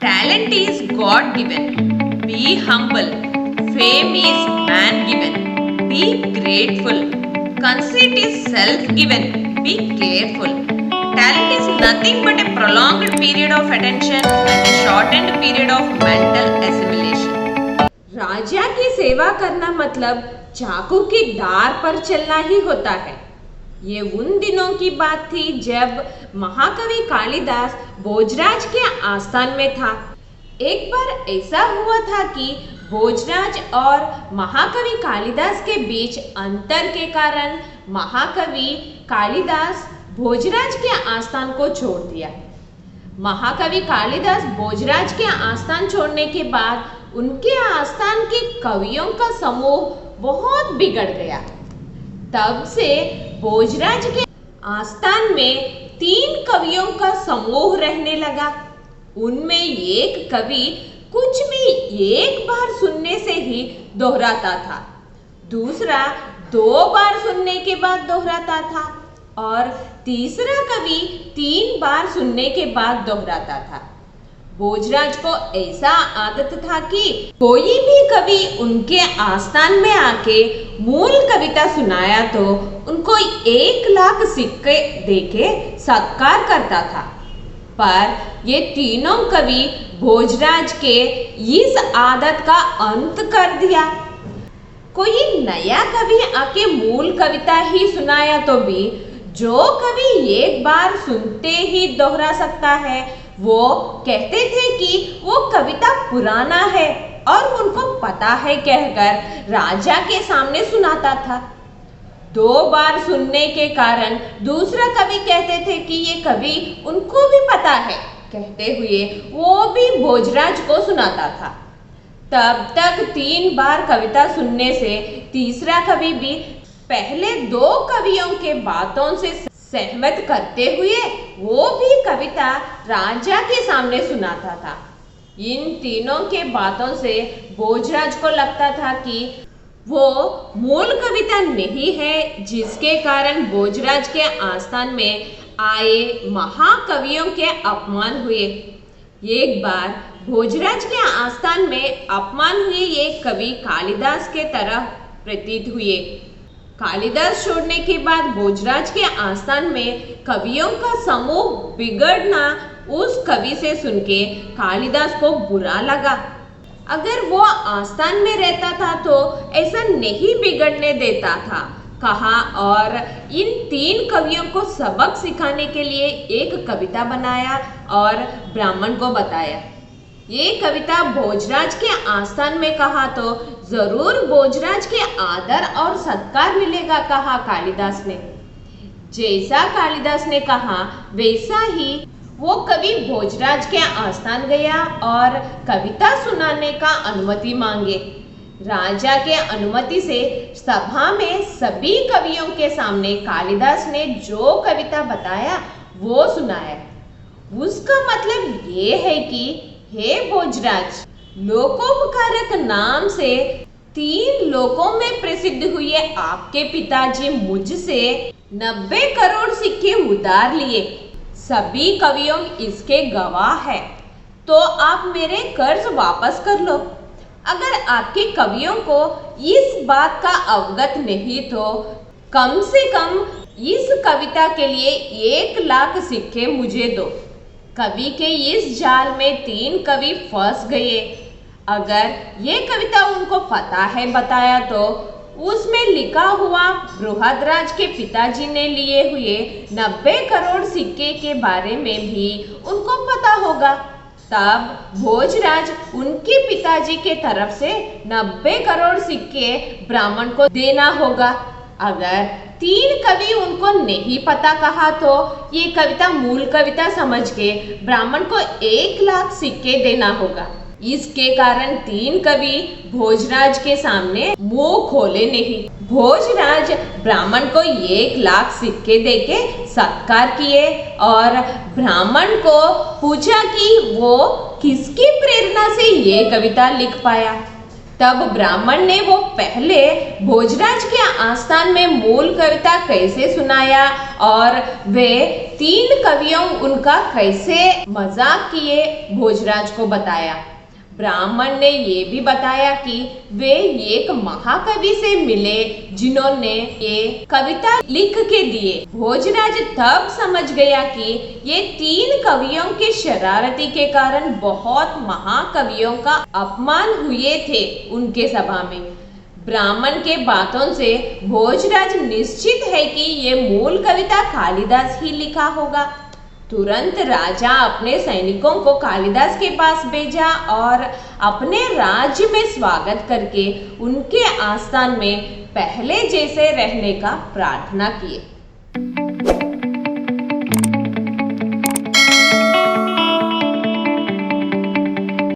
Talent is God given. Be humble. Fame is man given. Be grateful. Conceit is self given. Be careful. Talent is nothing but a prolonged period of attention and a shortened period of mental assimilation. राजा की सेवा करना मतलब चाकू की धार पर चलना ही होता है। ये उन दिनों की बात थी जब महाकवि कालिदास भोजराज के आस्थान में था। एक बार ऐसा हुआ था कि भोजराज और महाकवि कालिदास के बीच अंतर के कारण महाकवि कालिदास भोजराज के आस्थान को छोड़ दिया। महाकवि कालिदास भोजराज के आस्थान छोड़ने के बाद उनके आस्थान के कवियों का समूह बहुत बिगड़ गया। तब से भोजराज के आस्थान में 3 कवियों का समूह रहने लगा। उनमें एक कवि कुछ भी एक बार सुनने से ही दोहराता था, दूसरा 2 बार सुनने के बाद दोहराता था और तीसरा कवि 3 बार सुनने के बाद दोहराता था। भोजराज को ऐसा आदत था कि कोई भी कवि उनके आस्थान में आके मूल कविता सुनाया तो उनको 1 लाख सिक्के देके सत्कार करता था। पर ये तीनों कवि भोजराज के इस आदत का अंत कर दिया। कोई नया कवि आके मूल कविता ही सुनाया तो भी जो कवि एक बार सुनते ही दोहरा सकता है वो कहते थे कि वो कविता पुराना है और उनको पता है कहकर राजा के सामने सुनाता था। 2 बार सुनने के कारण दूसरा कवि कहते थे कि ये कवि उनको भी पता है कहते हुए वो भी भोजराज को सुनाता था। तब तक 3 बार कविता सुनने से तीसरा कवि भी पहले 2 कवियों के बातों से सहमत करते हुए वो भी कविता राजा के सामने सुनाता था। इन तीनों के बातों से भोजराज को लगता था कि वो मूल कविता नहीं है, जिसके कारण भोजराज के आस्थान में आए महाकवियों के अपमान हुए। एक बार भोजराज के आस्थान में अपमान हुए एक कवि कालिदास के तरह प्रतीत हुए। कालिदास छोड़ने के बाद भोजराज के आस्थान में कवियों का समूह बिगड़ना उस कवि से सुनके कालिदास को बुरा लगा। अगर वो आस्थान में रहता था तो ऐसा नहीं बिगड़ने देता था कहा और इन 3 कवियों को सबक सिखाने के लिए एक कविता बनाया और ब्राह्मण को बताया। ये कविता भोजराज के आस्थान में कहा तो जरूर भोजराज के आदर और सत्कार मिलेगा कहा कालिदास ने। जैसा कालिदास ने कहा वैसा ही वो कवि भोजराज के आस्थान गया और कविता सुनाने का अनुमति मांगे। राजा के अनुमति से सभा में सभी कवियों के सामने कालिदास ने जो कविता बताया वो सुनाया। उसका मतलब ये है कि हे भोजराज, लोकोपकारक नाम से 3 लोकों में प्रसिद्ध हुए आपके पिताजी मुझसे 90 करोड़ सिक्के उधार लिए। सभी कवियों इसके गवाह है, तो आप मेरे कर्ज वापस कर लो। अगर आपके कवियों को इस बात का अवगत नहीं तो कम से कम इस कविता के लिए 1 लाख सिक्के मुझे दो। कवि के इस जाल में 3 कवि फंस गए। अगर ये कविता उनको पता है बताया तो उसमें लिखा हुआ बृहदराज के पिताजी ने लिए हुए 90 करोड़ सिक्के के बारे में भी उनको पता होगा। तब भोजराज उनके पिताजी के तरफ से 90 करोड़ सिक्के ब्राह्मण को देना होगा। अगर 3 कवि उनको नहीं पता कहा तो ये कविता मूल कविता समझ के ब्राह्मण को 1 लाख सिक्के देना होगा। इसके कारण 3 कवि भोजराज के सामने मुंह खोले नहीं। भोजराज ब्राह्मण को 1 लाख सिक्के देके सत्कार किए और ब्राह्मण को पूछा कि वो किसकी प्रेरणा से ये कविता लिख पाया। तब ब्राह्मण ने वो पहले भोजराज के आस्थान में मूल कविता कैसे सुनाया और वे 3 कवियों उनका कैसे मजाक किए भोजराज को बताया। ब्राह्मण ने ये भी बताया कि वे एक महाकवि से मिले जिन्होंने ये कविता लिख के दिए। भोजराज तब समझ गया कि ये 3 कवियों के शरारती के कारण बहुत महाकवियों का अपमान हुए थे उनके सभा में। ब्राह्मण के बातों से भोजराज निश्चित है कि ये मूल कविता कालिदास ही लिखा होगा। तुरंत राजा अपने सैनिकों को कालिदास के पास भेजा और अपने राज्य में स्वागत करके उनके आस्थान में पहले जैसे रहने का प्रार्थना किए।